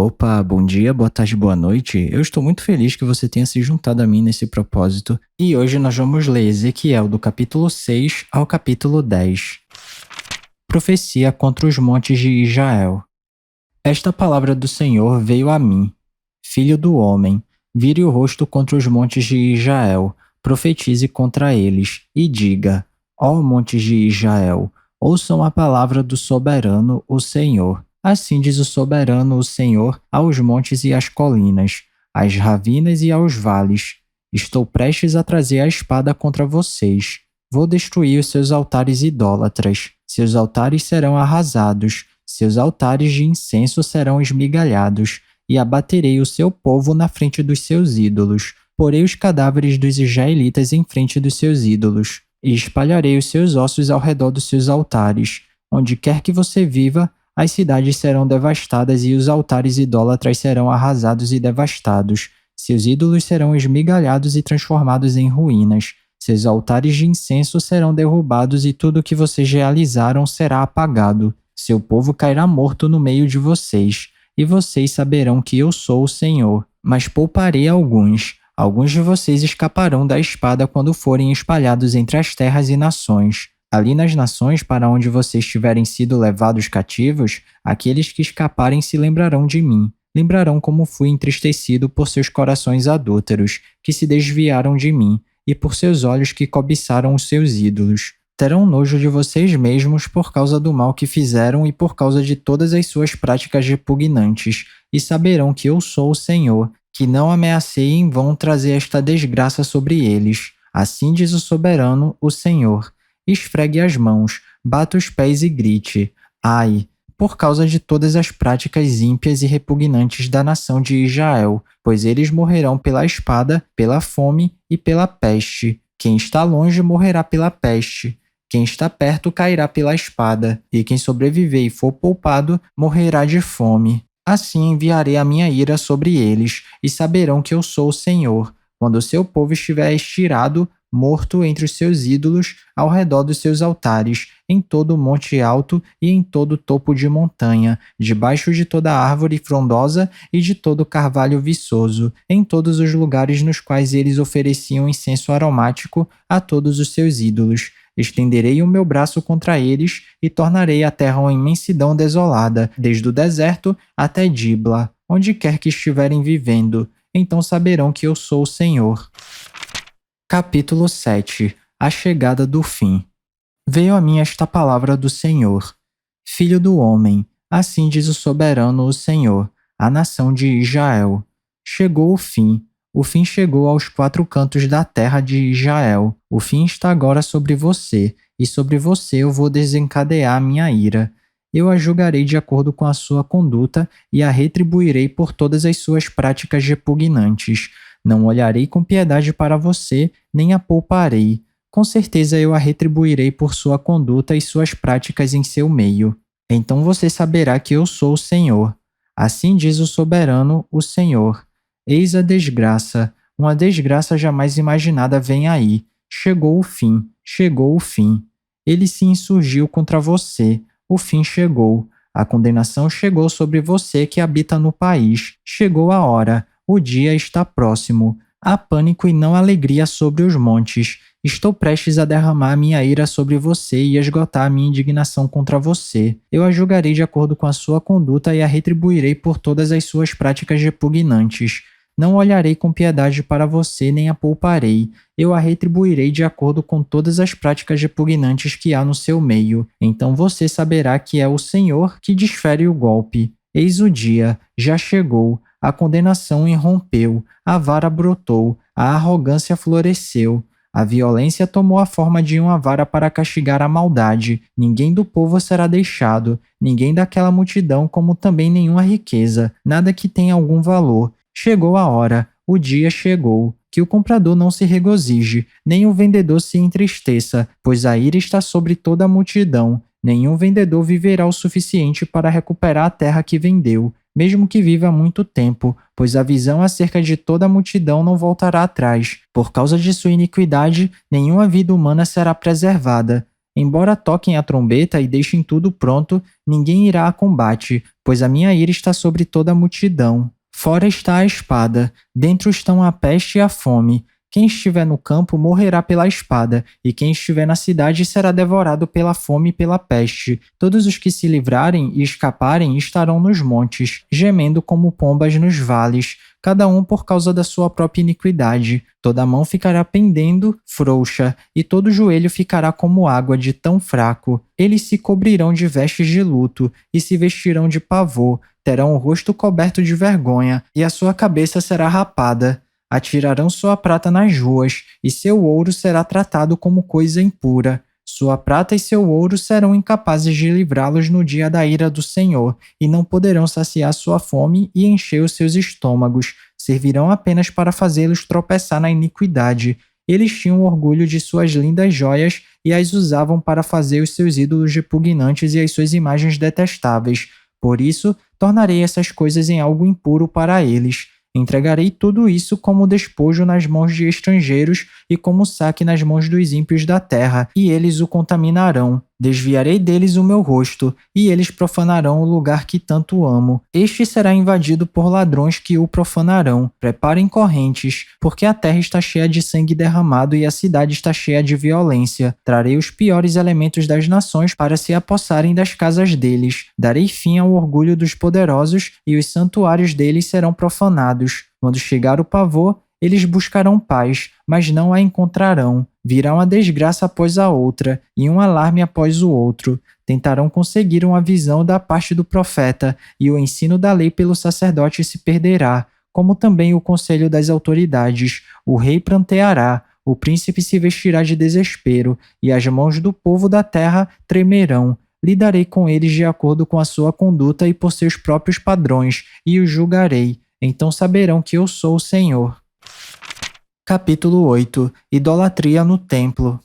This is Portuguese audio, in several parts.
Opa, bom dia, boa tarde, boa noite. Eu estou muito feliz que você tenha se juntado a mim nesse propósito. E hoje nós vamos ler Ezequiel do capítulo 6 ao capítulo 10. Profecia contra os montes de Israel. Esta palavra do Senhor veio a mim. Filho do homem, vire o rosto contra os montes de Israel, profetize contra eles, e diga: ó montes de Israel, ouçam a palavra do soberano, o Senhor. Assim diz o soberano, o Senhor, aos montes e às colinas, às ravinas e aos vales. Estou prestes a trazer a espada contra vocês. Vou destruir os seus altares idólatras. Seus altares serão arrasados. Seus altares de incenso serão esmigalhados. E abaterei o seu povo na frente dos seus ídolos. Porei os cadáveres dos israelitas em frente dos seus ídolos. E espalharei os seus ossos ao redor dos seus altares. Onde quer que você viva, as cidades serão devastadas e os altares idólatras serão arrasados e devastados. Seus ídolos serão esmigalhados e transformados em ruínas. Seus altares de incenso serão derrubados e tudo o que vocês realizaram será apagado. Seu povo cairá morto no meio de vocês, e vocês saberão que eu sou o Senhor. Mas pouparei alguns. Alguns de vocês escaparão da espada quando forem espalhados entre as terras e nações. Ali nas nações para onde vocês tiverem sido levados cativos, aqueles que escaparem se lembrarão de mim. Lembrarão como fui entristecido por seus corações adúlteros, que se desviaram de mim, e por seus olhos que cobiçaram os seus ídolos. Terão nojo de vocês mesmos por causa do mal que fizeram e por causa de todas as suas práticas repugnantes, e saberão que eu sou o Senhor, que não ameacei em vão trazer esta desgraça sobre eles. Assim diz o soberano, o Senhor. Esfregue as mãos, bata os pés e grite: ai! Por causa de todas as práticas ímpias e repugnantes da nação de Israel, pois eles morrerão pela espada, pela fome e pela peste. Quem está longe morrerá pela peste. Quem está perto cairá pela espada, e quem sobreviver e for poupado morrerá de fome. Assim enviarei a minha ira sobre eles, e saberão que eu sou o Senhor, quando o seu povo estiver estirado, morto entre os seus ídolos, ao redor dos seus altares, em todo o monte alto e em todo o topo de montanha, debaixo de toda árvore frondosa e de todo carvalho viçoso, em todos os lugares nos quais eles ofereciam incenso aromático a todos os seus ídolos. Estenderei o meu braço contra eles e tornarei a terra uma imensidão desolada, desde o deserto até Dibla, onde quer que estiverem vivendo. Então saberão que eu sou o Senhor. Capítulo 7. A chegada do fim. Veio a mim esta palavra do Senhor. Filho do homem, assim diz o soberano, o Senhor, a nação de Israel. Chegou o fim chegou aos quatro cantos da terra de Israel. O fim está agora sobre você, e sobre você eu vou desencadear a minha ira. Eu a julgarei de acordo com a sua conduta e a retribuirei por todas as suas práticas repugnantes. Não olharei com piedade para você, nem a pouparei. Com certeza eu a retribuirei por sua conduta e suas práticas em seu meio. Então você saberá que eu sou o Senhor. Assim diz o soberano, o Senhor. Eis a desgraça, uma desgraça jamais imaginada vem aí. Chegou o fim, chegou o fim. Ele se insurgiu contra você, o fim chegou. A condenação chegou sobre você que habita no país. Chegou a hora. O dia está próximo. Há pânico e não alegria sobre os montes. Estou prestes a derramar minha ira sobre você e esgotar a minha indignação contra você. Eu a julgarei de acordo com a sua conduta e a retribuirei por todas as suas práticas repugnantes. Não olharei com piedade para você nem a pouparei. Eu a retribuirei de acordo com todas as práticas repugnantes que há no seu meio. Então você saberá que é o Senhor que desfere o golpe. Eis o dia, já chegou. A condenação irrompeu, a vara brotou, a arrogância floresceu. A violência tomou a forma de uma vara para castigar a maldade. Ninguém do povo será deixado, ninguém daquela multidão, como também nenhuma riqueza, nada que tenha algum valor. Chegou a hora, o dia chegou. Que o comprador não se regozije, nem o vendedor se entristeça, pois a ira está sobre toda a multidão. Nenhum vendedor viverá o suficiente para recuperar a terra que vendeu, mesmo que viva muito tempo, pois a visão acerca de toda a multidão não voltará atrás. Por causa de sua iniquidade, nenhuma vida humana será preservada. Embora toquem a trombeta e deixem tudo pronto, ninguém irá a combate, pois a minha ira está sobre toda a multidão. Fora está a espada, dentro estão a peste e a fome. Quem estiver no campo morrerá pela espada, e quem estiver na cidade será devorado pela fome e pela peste. Todos os que se livrarem e escaparem estarão nos montes, gemendo como pombas nos vales, cada um por causa da sua própria iniquidade. Toda mão ficará pendendo, frouxa, e todo joelho ficará como água de tão fraco. Eles se cobrirão de vestes de luto, e se vestirão de pavor, terão o rosto coberto de vergonha, e a sua cabeça será rapada. Atirarão sua prata nas ruas, e seu ouro será tratado como coisa impura. Sua prata e seu ouro serão incapazes de livrá-los no dia da ira do Senhor, e não poderão saciar sua fome e encher os seus estômagos. Servirão apenas para fazê-los tropeçar na iniquidade. Eles tinham orgulho de suas lindas joias e as usavam para fazer os seus ídolos repugnantes e as suas imagens detestáveis. Por isso, tornarei essas coisas em algo impuro para eles. Entregarei tudo isso como despojo nas mãos de estrangeiros e como saque nas mãos dos ímpios da terra, e eles o contaminarão. Desviarei deles o meu rosto, e eles profanarão o lugar que tanto amo. Este será invadido por ladrões que o profanarão. Preparem correntes, porque a terra está cheia de sangue derramado e a cidade está cheia de violência. Trarei os piores elementos das nações para se apossarem das casas deles. Darei fim ao orgulho dos poderosos, e os santuários deles serão profanados. Quando chegar o pavor, eles buscarão paz, mas não a encontrarão. Virá uma desgraça após a outra, e um alarme após o outro. Tentarão conseguir uma visão da parte do profeta, e o ensino da lei pelo sacerdote se perderá, como também o conselho das autoridades. O rei pranteará, o príncipe se vestirá de desespero, e as mãos do povo da terra tremerão. Lidarei com eles de acordo com a sua conduta e por seus próprios padrões, e os julgarei. Então saberão que eu sou o Senhor. Capítulo 8. Idolatria no Templo.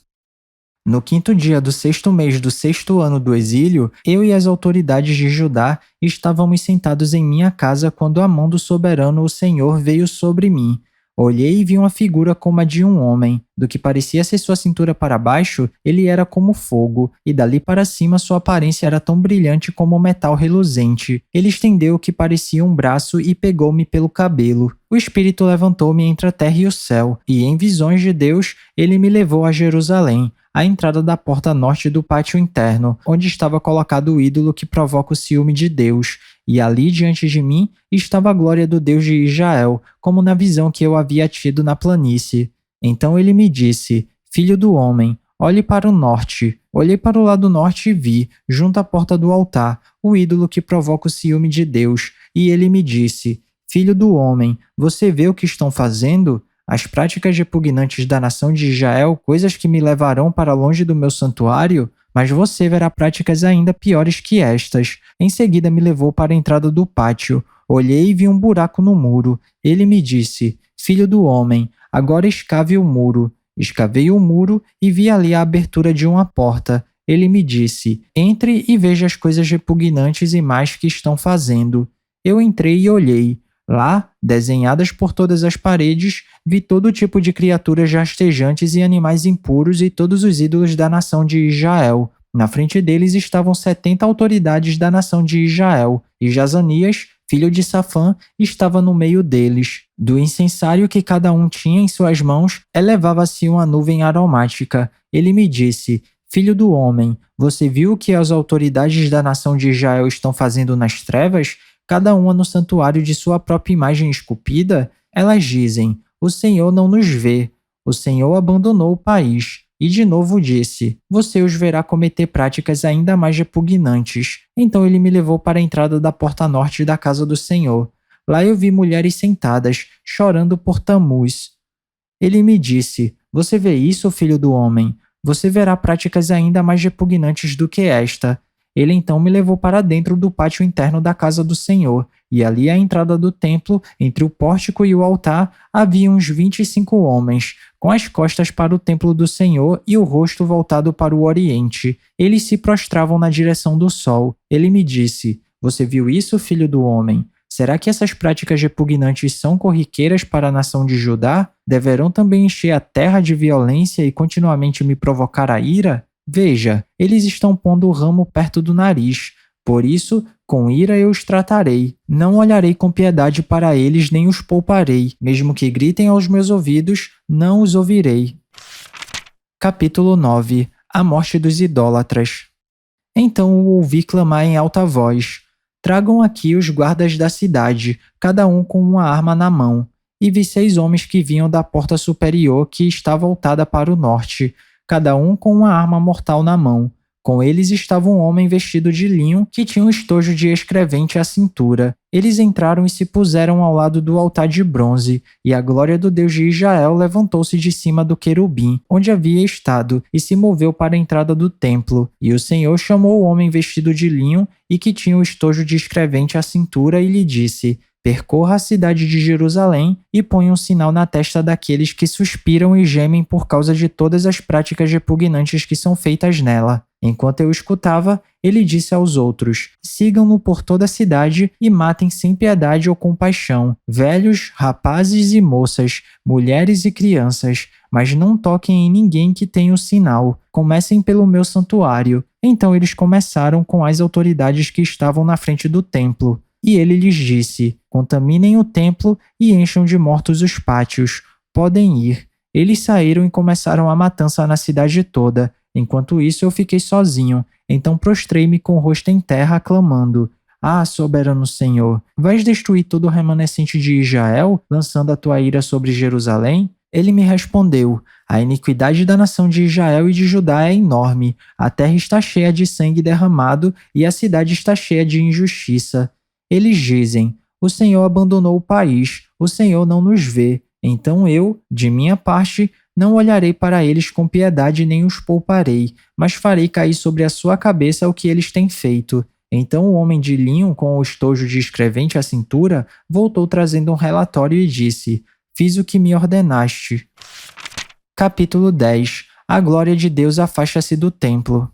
No 5º dia do 6º mês do 6º ano do exílio, eu e as autoridades de Judá estávamos sentados em minha casa quando a mão do soberano, o Senhor, veio sobre mim. Olhei e vi uma figura como a de um homem. Do que parecia ser sua cintura para baixo, ele era como fogo, e dali para cima sua aparência era tão brilhante como metal reluzente. Ele estendeu o que parecia um braço e pegou-me pelo cabelo. O Espírito levantou-me entre a terra e o céu, e em visões de Deus, ele me levou a Jerusalém, à entrada da porta norte do pátio interno, onde estava colocado o ídolo que provoca o ciúme de Deus. E ali diante de mim estava a glória do Deus de Israel, como na visão que eu havia tido na planície. Então ele me disse: Filho do homem, olhe para o norte. Olhei para o lado norte e vi, junto à porta do altar, o ídolo que provoca o ciúme de Deus. E ele me disse: Filho do homem, você vê o que estão fazendo? As práticas repugnantes da nação de Israel, coisas que me levarão para longe do meu santuário? Mas você verá práticas ainda piores que estas. Em seguida me levou para a entrada do pátio. Olhei e vi um buraco no muro. Ele me disse: Filho do homem, agora escave o muro. Escavei o muro e vi ali a abertura de uma porta. Ele me disse: Entre e veja as coisas repugnantes e más que estão fazendo. Eu entrei e olhei. Lá, desenhadas por todas as paredes, vi todo tipo de criaturas rastejantes e animais impuros e todos os ídolos da nação de Israel. Na frente deles estavam 70 autoridades da nação de Israel, e Jazanias, filho de Safã, estava no meio deles. Do incensário que cada um tinha em suas mãos, elevava-se uma nuvem aromática. Ele me disse: Filho do homem, você viu o que as autoridades da nação de Israel estão fazendo nas trevas? Cada uma no santuário de sua própria imagem esculpida? Elas dizem: O Senhor não nos vê. O Senhor abandonou o país. E de novo disse: Você os verá cometer práticas ainda mais repugnantes. Então ele me levou para a entrada da porta norte da casa do Senhor. Lá eu vi mulheres sentadas, chorando por Tamuz. Ele me disse: Você vê isso, filho do homem? Você verá práticas ainda mais repugnantes do que esta. Ele então me levou para dentro do pátio interno da casa do Senhor, e ali à entrada do templo, entre o pórtico e o altar, havia uns 25 homens, com as costas para o templo do Senhor e o rosto voltado para o oriente. Eles se prostravam na direção do sol. Ele me disse: Você viu isso, filho do homem? Será que essas práticas repugnantes são corriqueiras para a nação de Judá? Deverão também encher a terra de violência e continuamente me provocar a ira? Veja, eles estão pondo o ramo perto do nariz. Por isso, com ira eu os tratarei. Não olharei com piedade para eles, nem os pouparei. Mesmo que gritem aos meus ouvidos, não os ouvirei. Capítulo 9. A morte dos idólatras. Então o ouvi clamar em alta voz: Tragam aqui os guardas da cidade, cada um com uma arma na mão. E vi 6 homens que vinham da porta superior que está voltada para o norte, cada um com uma arma mortal na mão. Com eles estava um homem vestido de linho que tinha um estojo de escrevente à cintura. Eles entraram e se puseram ao lado do altar de bronze, e a glória do Deus de Israel levantou-se de cima do querubim, onde havia estado, e se moveu para a entrada do templo. E o Senhor chamou o homem vestido de linho e que tinha o estojo de escrevente à cintura e lhe disse: Percorra a cidade de Jerusalém e ponha um sinal na testa daqueles que suspiram e gemem por causa de todas as práticas repugnantes que são feitas nela. Enquanto eu escutava, ele disse aos outros: Sigam-no por toda a cidade e matem sem piedade ou compaixão, velhos, rapazes e moças, mulheres e crianças, mas não toquem em ninguém que tenha o sinal. Comecem pelo meu santuário. Então eles começaram com as autoridades que estavam na frente do templo. E ele lhes disse: Contaminem o templo e encham de mortos os pátios. Podem ir. Eles saíram e começaram a matança na cidade toda. Enquanto isso eu fiquei sozinho. Então prostrei-me com o rosto em terra, clamando: Ah, soberano Senhor, vais destruir todo o remanescente de Israel, lançando a tua ira sobre Jerusalém? Ele me respondeu: A iniquidade da nação de Israel e de Judá é enorme. A terra está cheia de sangue derramado e a cidade está cheia de injustiça. Eles dizem: O Senhor abandonou o país, o Senhor não nos vê. Então eu, de minha parte, não olharei para eles com piedade nem os pouparei, mas farei cair sobre a sua cabeça o que eles têm feito. Então o homem de linho com o estojo de escrevente à cintura voltou trazendo um relatório e disse: Fiz o que me ordenaste. Capítulo 10. A glória de Deus afasta-se do templo.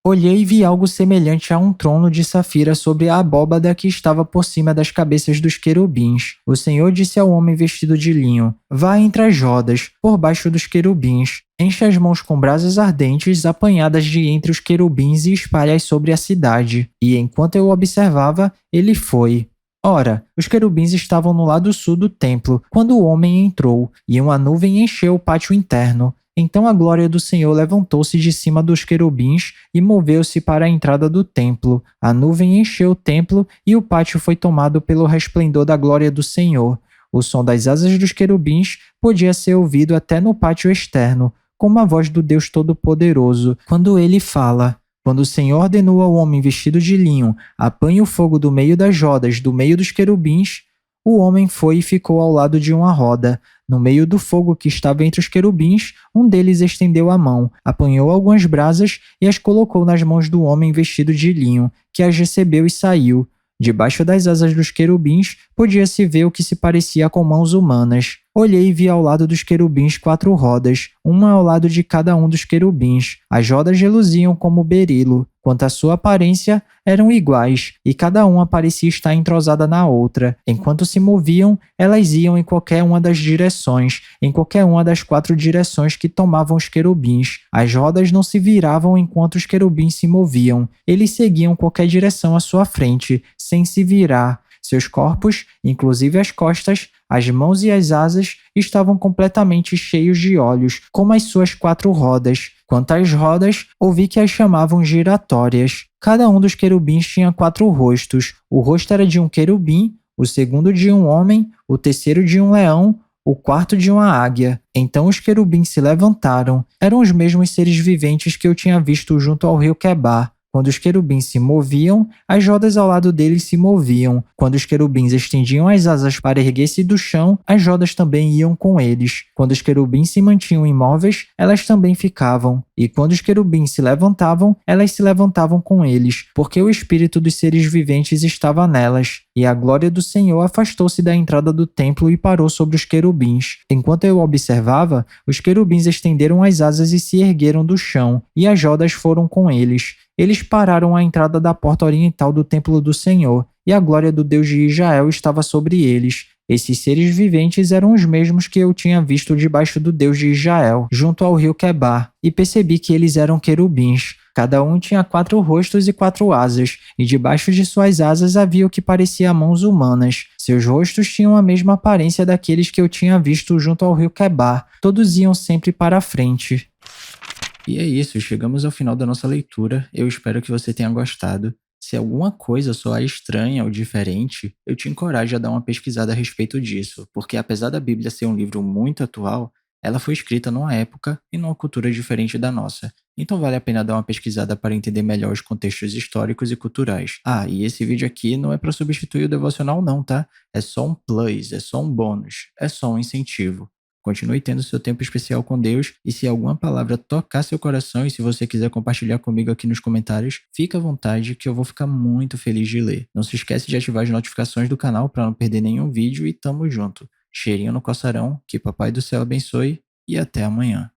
Olhei e vi algo semelhante a um trono de safira sobre a abóbada que estava por cima das cabeças dos querubins. O Senhor disse ao homem vestido de linho: Vá entre as rodas, por baixo dos querubins. Enche as mãos com brasas ardentes apanhadas de entre os querubins e espalhe-as sobre a cidade. E enquanto eu observava, ele foi. Ora, os querubins estavam no lado sul do templo, quando o homem entrou, e uma nuvem encheu o pátio interno. Então a glória do Senhor levantou-se de cima dos querubins e moveu-se para a entrada do templo. A nuvem encheu o templo e o pátio foi tomado pelo resplendor da glória do Senhor. O som das asas dos querubins podia ser ouvido até no pátio externo, como a voz do Deus Todo-Poderoso, quando ele fala. Quando o Senhor ordenou ao homem vestido de linho: Apanhe o fogo do meio das rodas, do meio dos querubins, o homem foi e ficou ao lado de uma roda. No meio do fogo que estava entre os querubins, um deles estendeu a mão, apanhou algumas brasas e as colocou nas mãos do homem vestido de linho, que as recebeu e saiu. Debaixo das asas dos querubins, podia-se ver o que se parecia com mãos humanas. Olhei e vi ao lado dos querubins 4 rodas, uma ao lado de cada um dos querubins. As rodas reluziam como berilo. Quanto à sua aparência, eram iguais, e cada uma parecia estar entrosada na outra. Enquanto se moviam, elas iam em qualquer uma das direções, em qualquer uma das 4 direções que tomavam os querubins. As rodas não se viravam enquanto os querubins se moviam. Eles seguiam qualquer direção à sua frente, sem se virar. Seus corpos, inclusive as costas, as mãos e as asas, estavam completamente cheios de olhos, como as suas 4 rodas. Quanto às rodas, ouvi que as chamavam giratórias. Cada um dos querubins tinha 4 rostos. O rosto era de um querubim, o segundo de um homem, o terceiro de um leão, o quarto de uma águia. Então os querubins se levantaram. Eram os mesmos seres viventes que eu tinha visto junto ao rio Quebar. Quando os querubins se moviam, as rodas ao lado deles se moviam. Quando os querubins estendiam as asas para erguer-se do chão, as rodas também iam com eles. Quando os querubins se mantinham imóveis, elas também ficavam. E quando os querubins se levantavam, elas se levantavam com eles, porque o espírito dos seres viventes estava nelas. E a glória do Senhor afastou-se da entrada do templo e parou sobre os querubins. Enquanto eu observava, os querubins estenderam as asas e se ergueram do chão, e as rodas foram com eles. Eles pararam à entrada da porta oriental do templo do Senhor, e a glória do Deus de Israel estava sobre eles. Esses seres viventes eram os mesmos que eu tinha visto debaixo do Deus de Israel, junto ao rio Quebar, e percebi que eles eram querubins. Cada um tinha 4 rostos e 4 asas, e debaixo de suas asas havia o que parecia mãos humanas. Seus rostos tinham a mesma aparência daqueles que eu tinha visto junto ao rio Quebar. Todos iam sempre para a frente. E é isso, chegamos ao final da nossa leitura. Eu espero que você tenha gostado. Se alguma coisa soar estranha ou diferente, eu te encorajo a dar uma pesquisada a respeito disso, porque apesar da Bíblia ser um livro muito atual, ela foi escrita numa época e numa cultura diferente da nossa. Então vale a pena dar uma pesquisada para entender melhor os contextos históricos e culturais. Ah, e esse vídeo aqui não é para substituir o devocional não, tá? É só um plus, é só um bônus, é só um incentivo. Continue tendo seu tempo especial com Deus e se alguma palavra tocar seu coração e se você quiser compartilhar comigo aqui nos comentários, fica à vontade que eu vou ficar muito feliz de ler. Não se esquece de ativar as notificações do canal para não perder nenhum vídeo e tamo junto. Cheirinho no coçarão, que Papai do Céu abençoe e até amanhã.